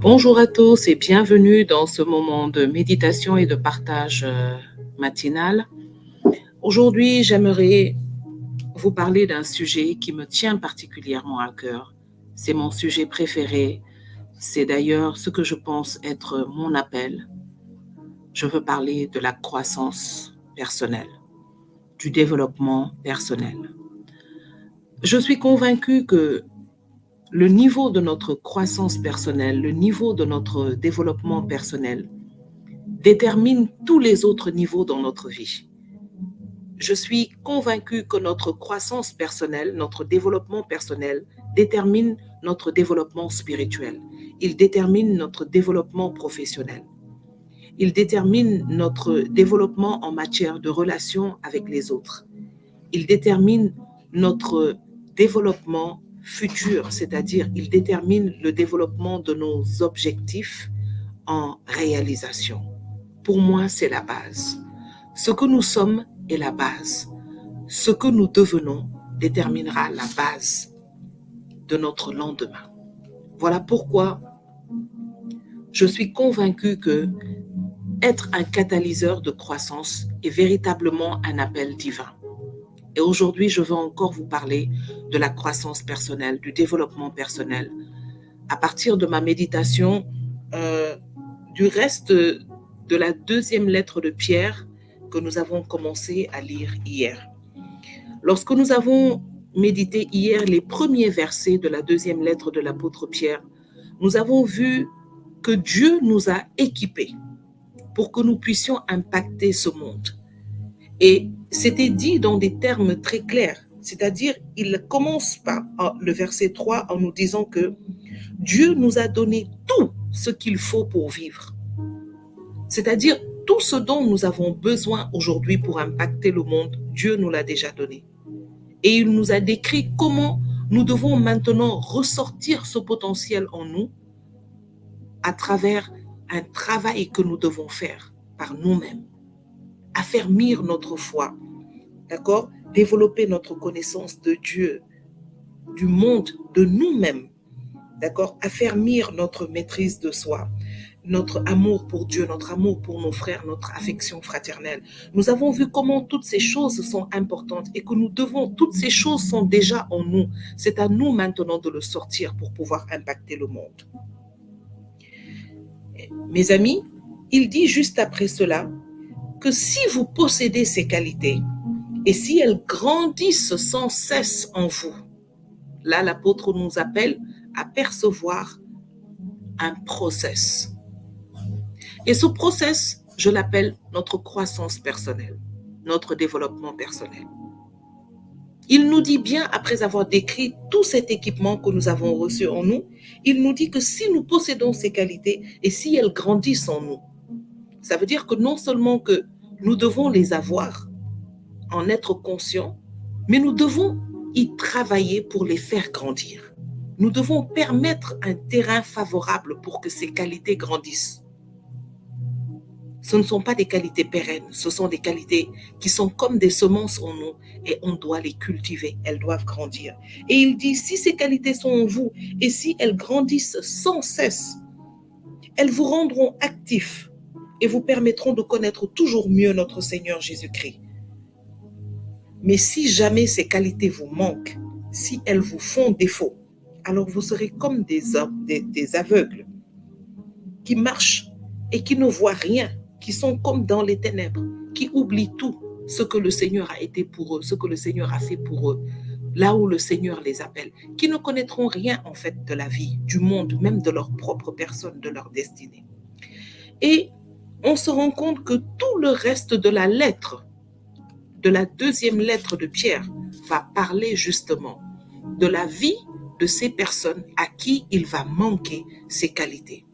Bonjour à tous et bienvenue dans ce moment de méditation et de partage matinal. Aujourd'hui, j'aimerais vous parler d'un sujet qui me tient particulièrement à cœur. C'est mon sujet préféré. C'est d'ailleurs ce que je pense être mon appel. Je veux parler de la croissance personnelle, du développement personnel. Je suis convaincue que le niveau de notre croissance personnelle, le niveau de notre développement personnel détermine tous les autres niveaux dans notre vie. Je suis convaincue que notre croissance personnelle, notre développement personnel détermine notre développement spirituel. Il détermine notre développement professionnel. Il détermine notre développement en matière de relations avec les autres. Il détermine notre développement futur, c'est-à-dire il détermine le développement de nos objectifs en réalisation. Pour moi, c'est la base. Ce que nous sommes est la base. Ce que nous devenons déterminera la base de notre lendemain. Voilà pourquoi je suis convaincue que être un catalyseur de croissance est véritablement un appel divin. Et aujourd'hui, je veux encore vous parler de la croissance personnelle, du développement personnel, à partir de ma méditation du reste de la deuxième lettre de Pierre que nous avons commencé à lire hier. Lorsque nous avons médité hier les premiers versets de la deuxième lettre de l'apôtre Pierre, nous avons vu que Dieu nous a équipés pour que nous puissions impacter ce monde. Et c'était dit dans des termes très clairs, c'est-à-dire il commence par le verset 3 en nous disant que Dieu nous a donné tout ce qu'il faut pour vivre. C'est-à-dire tout ce dont nous avons besoin aujourd'hui pour impacter le monde, Dieu nous l'a déjà donné. Et il nous a décrit comment nous devons maintenant ressortir ce potentiel en nous à travers un travail que nous devons faire par nous-mêmes. Affermir notre foi, d'accord? Développer notre connaissance de Dieu, du monde, de nous-mêmes, d'accord? Affermir notre maîtrise de soi, notre amour pour Dieu, notre amour pour nos frères, notre affection fraternelle. Nous avons vu comment toutes ces choses sont importantes et que nous devons, toutes ces choses sont déjà en nous. C'est à nous maintenant de le sortir pour pouvoir impacter le monde. Mes amis, il dit juste après cela que si vous possédez ces qualités et si elles grandissent sans cesse en vous, là l'apôtre nous appelle à percevoir un process. Et ce process, je l'appelle notre croissance personnelle, notre développement personnel. Il nous dit bien, après avoir décrit tout cet équipement que nous avons reçu en nous, il nous dit que si nous possédons ces qualités et si elles grandissent en nous, ça veut dire que non seulement que nous devons les avoir, en être conscients, mais nous devons y travailler pour les faire grandir. Nous devons permettre un terrain favorable pour que ces qualités grandissent. Ce ne sont pas des qualités pérennes, ce sont des qualités qui sont comme des semences en nous et on doit les cultiver, elles doivent grandir. Et il dit, si ces qualités sont en vous et si elles grandissent sans cesse, elles vous rendront actifs et vous permettront de connaître toujours mieux notre Seigneur Jésus-Christ. Mais si jamais ces qualités vous manquent, si elles vous font défaut, alors vous serez comme des aveugles qui marchent et qui ne voient rien, qui sont comme dans les ténèbres, qui oublient tout ce que le Seigneur a été pour eux, ce que le Seigneur a fait pour eux, là où le Seigneur les appelle, qui ne connaîtront rien en fait de la vie, du monde, même de leur propre personne, de leur destinée. Et on se rend compte que tout le reste de la lettre, de la deuxième lettre de Pierre, va parler justement de la vie de ces personnes à qui il va manquer ces qualités.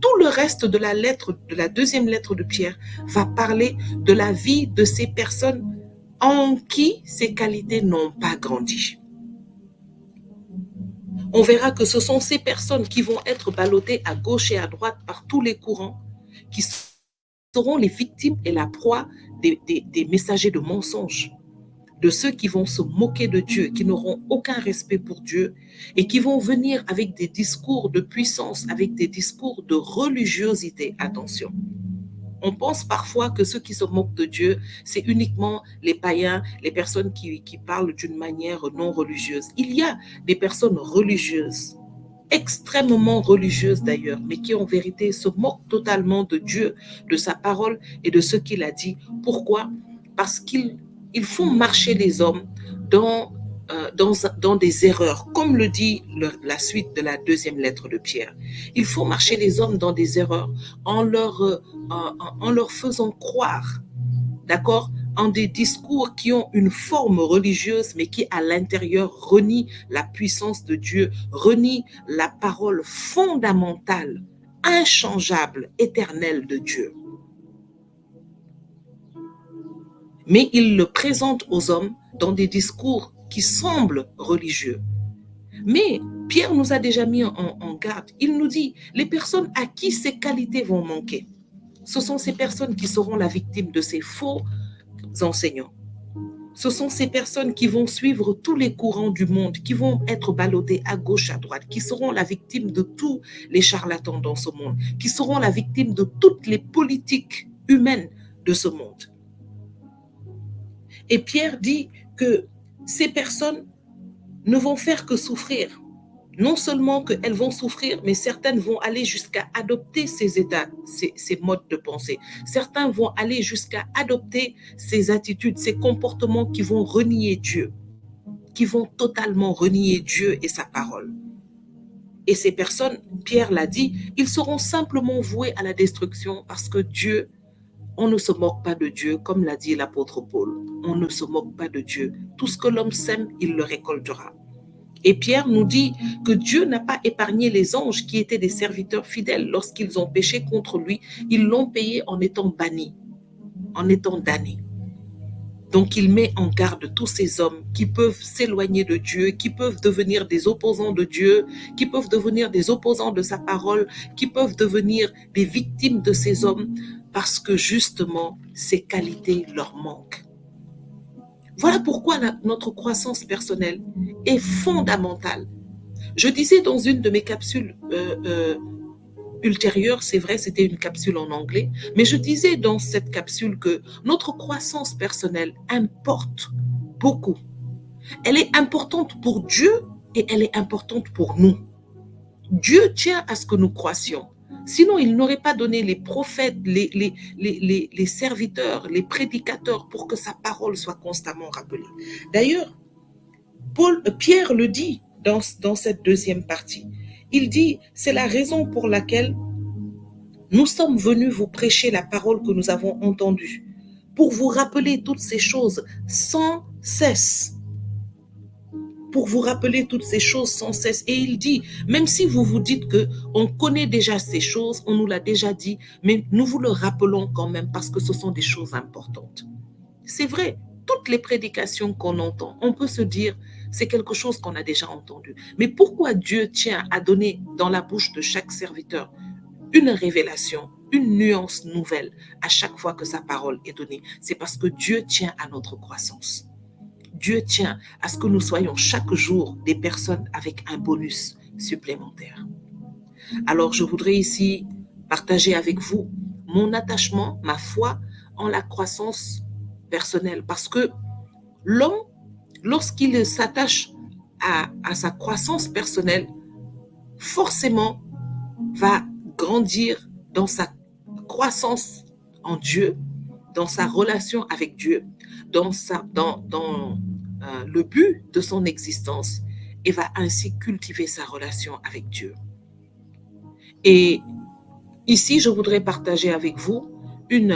Tout le reste de la lettre, de la deuxième lettre de Pierre, va parler de la vie de ces personnes en qui ces qualités n'ont pas grandi. On verra que ce sont ces personnes qui vont être ballottées à gauche et à droite par tous les courants, qui seront les victimes et la proie des messagers de mensonges, de ceux qui vont se moquer de Dieu, qui n'auront aucun respect pour Dieu et qui vont venir avec des discours de puissance, avec des discours de religiosité. Attention. On pense parfois que ceux qui se moquent de Dieu, c'est uniquement les païens, les personnes qui parlent d'une manière non religieuse. Il y a des personnes religieuses, extrêmement religieuses d'ailleurs, mais qui en vérité se moquent totalement de Dieu, de sa parole et de ce qu'il a dit. Pourquoi? Parce qu'ils font marcher les hommes dans dans des erreurs, comme le dit la suite de la deuxième lettre de Pierre. Il faut marcher les hommes dans des erreurs en leur faisant croire, d'accord, en des discours qui ont une forme religieuse, mais qui à l'intérieur renient la puissance de Dieu, renient la parole fondamentale, inchangeable, éternelle de Dieu. Mais ils le présentent aux hommes dans des discours qui semblent religieux. Mais Pierre nous a déjà mis en garde. Il nous dit, les personnes à qui ces qualités vont manquer, ce sont ces personnes qui seront la victime de ces faux enseignants. Ce sont ces personnes qui vont suivre tous les courants du monde, qui vont être ballottées à gauche, à droite, qui seront la victime de tous les charlatans dans ce monde, qui seront la victime de toutes les politiques humaines de ce monde. Et Pierre dit que ces personnes ne vont faire que souffrir. Non seulement qu'elles vont souffrir, mais certaines vont aller jusqu'à adopter ces états, ces modes de pensée. Certains vont aller jusqu'à adopter ces attitudes, ces comportements qui vont renier Dieu, qui vont totalement renier Dieu et sa parole. Et ces personnes, Pierre l'a dit, ils seront simplement voués à la destruction parce que Dieu, on ne se moque pas de Dieu, comme l'a dit l'apôtre Paul. On ne se moque pas de Dieu. Tout ce que l'homme sème, il le récoltera. Et Pierre nous dit que Dieu n'a pas épargné les anges qui étaient des serviteurs fidèles. Lorsqu'ils ont péché contre lui, ils l'ont payé en étant bannis, en étant damnés. Donc il met en garde tous ces hommes qui peuvent s'éloigner de Dieu, qui peuvent devenir des opposants de Dieu, qui peuvent devenir des opposants de sa parole, qui peuvent devenir des victimes de ces hommes parce que justement ces qualités leur manquent. Voilà pourquoi notre croissance personnelle est fondamentale. Je disais dans une de mes capsules ultérieures, c'est vrai, c'était une capsule en anglais, mais je disais dans cette capsule que notre croissance personnelle importe beaucoup. Elle est importante pour Dieu et elle est importante pour nous. Dieu tient à ce que nous croissions. Sinon, il n'aurait pas donné les prophètes, les serviteurs, les prédicateurs pour que sa parole soit constamment rappelée. D'ailleurs, Pierre le dit dans cette deuxième partie. Il dit, c'est la raison pour laquelle nous sommes venus vous prêcher la parole que nous avons entendue, pour vous rappeler toutes ces choses sans cesse. Pour vous rappeler toutes ces choses sans cesse. Et il dit, même si vous vous dites qu'on connaît déjà ces choses, on nous l'a déjà dit, mais nous vous le rappelons quand même parce que ce sont des choses importantes. C'est vrai, toutes les prédications qu'on entend, on peut se dire, c'est quelque chose qu'on a déjà entendu. Mais pourquoi Dieu tient à donner dans la bouche de chaque serviteur une révélation, une nuance nouvelle à chaque fois que sa parole est donnée? C'est parce que Dieu tient à notre croissance. Dieu tient à ce que nous soyons chaque jour des personnes avec un bonus supplémentaire. Alors, je voudrais ici partager avec vous mon attachement, ma foi en la croissance personnelle. Parce que l'homme, lorsqu'il s'attache à sa croissance personnelle, forcément va grandir dans sa croissance en Dieu, dans sa relation avec Dieu, dans le but de son existence, et va ainsi cultiver sa relation avec Dieu. Et ici, je voudrais partager avec vous une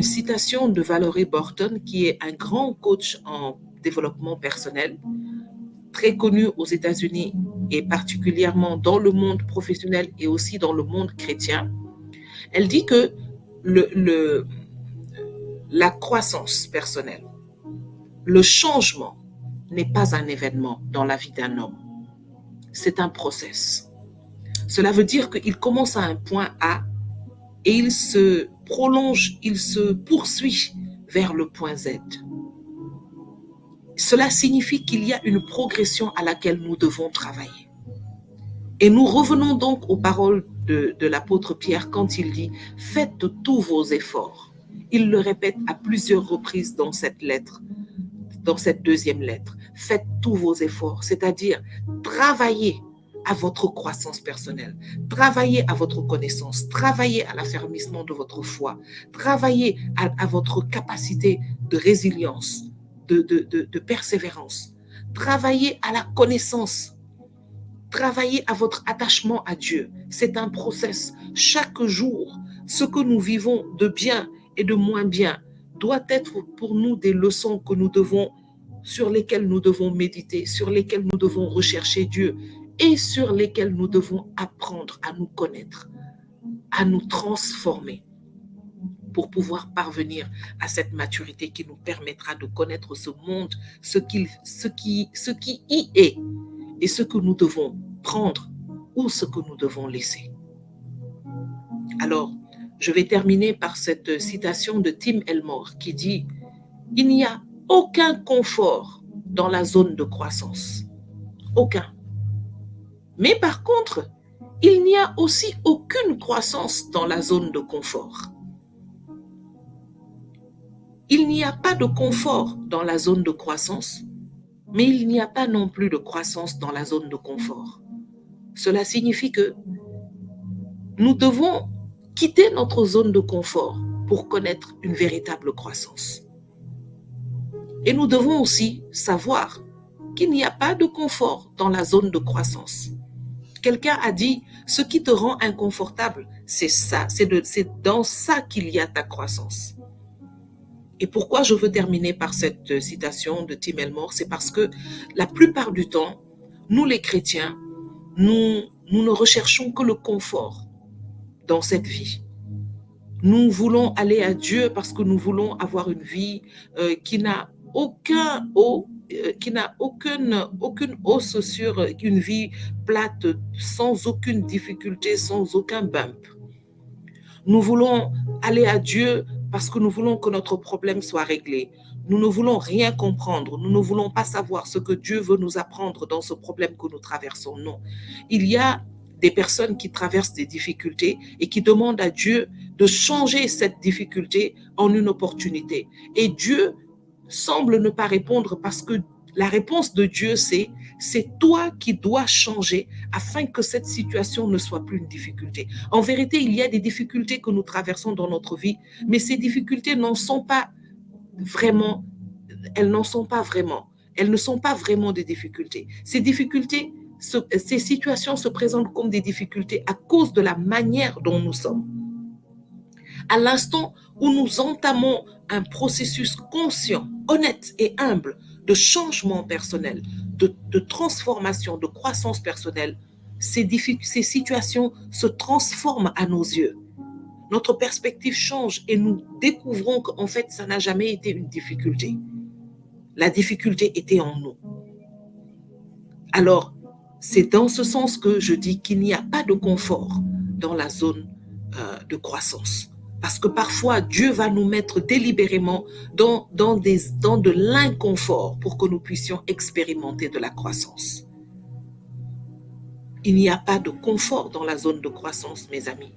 citation de Valerie Burton, qui est un grand coach en développement personnel, très connu aux États-Unis et particulièrement dans le monde professionnel et aussi dans le monde chrétien. Elle dit que la croissance personnelle, le changement n'est pas un événement dans la vie d'un homme. C'est un process. Cela veut dire qu'il commence à un point A et il se prolonge, il se poursuit vers le point Z. Cela signifie qu'il y a une progression à laquelle nous devons travailler. Et nous revenons donc aux paroles de l'apôtre Pierre quand il dit « Faites tous vos efforts ». Il le répète à plusieurs reprises dans cette lettre, dans cette deuxième lettre. Faites tous vos efforts, c'est-à-dire travaillez à votre croissance personnelle, travaillez à votre connaissance, travaillez à l'affermissement de votre foi, travaillez à votre capacité de résilience, de persévérance, travaillez à la connaissance, travaillez à votre attachement à Dieu. C'est un process. Chaque jour, ce que nous vivons de bien et de moins bien doit être pour nous des leçons que nous devons, sur lesquelles nous devons méditer, sur lesquelles nous devons rechercher Dieu et sur lesquelles nous devons apprendre à nous connaître, à nous transformer pour pouvoir parvenir à cette maturité qui nous permettra de connaître ce monde, ce qui y est et ce que nous devons prendre ou ce que nous devons laisser. Alors, je vais terminer par cette citation de Tim Elmore qui dit « Il n'y a aucun confort dans la zone de croissance. Aucun. Mais par contre, il n'y a aussi aucune croissance dans la zone de confort. Il n'y a pas de confort dans la zone de croissance, mais il n'y a pas non plus de croissance dans la zone de confort. Cela signifie que nous devons quitter notre zone de confort pour connaître une véritable croissance. Et nous devons aussi savoir qu'il n'y a pas de confort dans la zone de croissance. Quelqu'un a dit, ce qui te rend inconfortable, c'est ça, c'est dans ça qu'il y a ta croissance. Et pourquoi je veux terminer par cette citation de Tim Elmore, c'est parce que la plupart du temps, nous les chrétiens, nous ne recherchons que le confort dans cette vie. Nous voulons aller à Dieu parce que nous voulons avoir une vie qui n'a aucune hausse sur une vie plate, sans aucune difficulté, sans aucun bump. Nous voulons aller à Dieu parce que nous voulons que notre problème soit réglé. Nous ne voulons rien comprendre. Nous ne voulons pas savoir ce que Dieu veut nous apprendre dans ce problème que nous traversons. Non. Il y a des personnes qui traversent des difficultés et qui demandent à Dieu de changer cette difficulté en une opportunité. Et Dieu semble ne pas répondre parce que la réponse de Dieu, c'est toi qui dois changer afin que cette situation ne soit plus une difficulté. En vérité, il y a des difficultés que nous traversons dans notre vie, mais ces difficultés elles ne sont pas vraiment des difficultés. Ces situations se présentent comme des difficultés à cause de la manière dont nous sommes. À l'instant où nous entamons un processus conscient, honnête et humble de changement personnel, de transformation, de croissance personnelle, ces situations se transforment à nos yeux. Notre perspective change et nous découvrons qu'en fait, ça n'a jamais été une difficulté. La difficulté était en nous. Alors, c'est dans ce sens que je dis qu'il n'y a pas de confort dans la zone de croissance. Parce que parfois, Dieu va nous mettre délibérément dans de l'inconfort pour que nous puissions expérimenter de la croissance. Il n'y a pas de confort dans la zone de croissance, mes amis.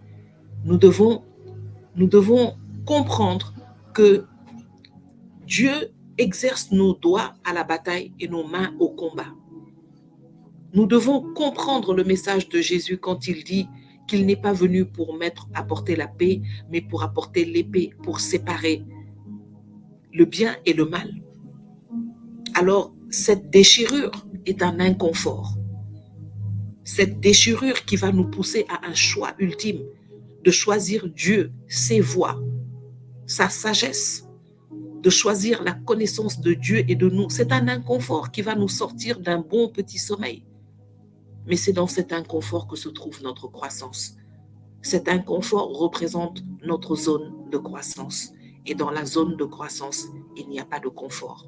Nous devons comprendre que Dieu exerce nos doigts à la bataille et nos mains au combat. Nous devons comprendre le message de Jésus quand il dit qu'il n'est pas venu pour apporter la paix, mais pour apporter l'épée, pour séparer le bien et le mal. Alors, cette déchirure est un inconfort. Cette déchirure qui va nous pousser à un choix ultime, de choisir Dieu, ses voies, sa sagesse, de choisir la connaissance de Dieu et de nous. C'est un inconfort qui va nous sortir d'un bon petit sommeil. Mais c'est dans cet inconfort que se trouve notre croissance. Cet inconfort représente notre zone de croissance. Et dans la zone de croissance, il n'y a pas de confort.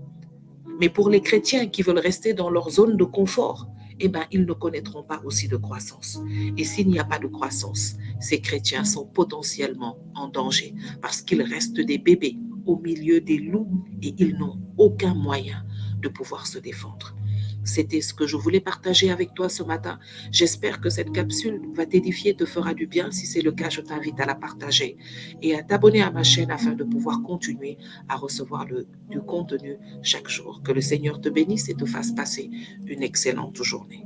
Mais pour les chrétiens qui veulent rester dans leur zone de confort, eh ben, ils ne connaîtront pas aussi de croissance. Et s'il n'y a pas de croissance, ces chrétiens sont potentiellement en danger parce qu'ils restent des bébés au milieu des loups et ils n'ont aucun moyen de pouvoir se défendre. C'était ce que je voulais partager avec toi ce matin. J'espère que cette capsule va t'édifier, te fera du bien. Si c'est le cas, je t'invite à la partager et à t'abonner à ma chaîne afin de pouvoir continuer à recevoir du contenu chaque jour. Que le Seigneur te bénisse et te fasse passer une excellente journée.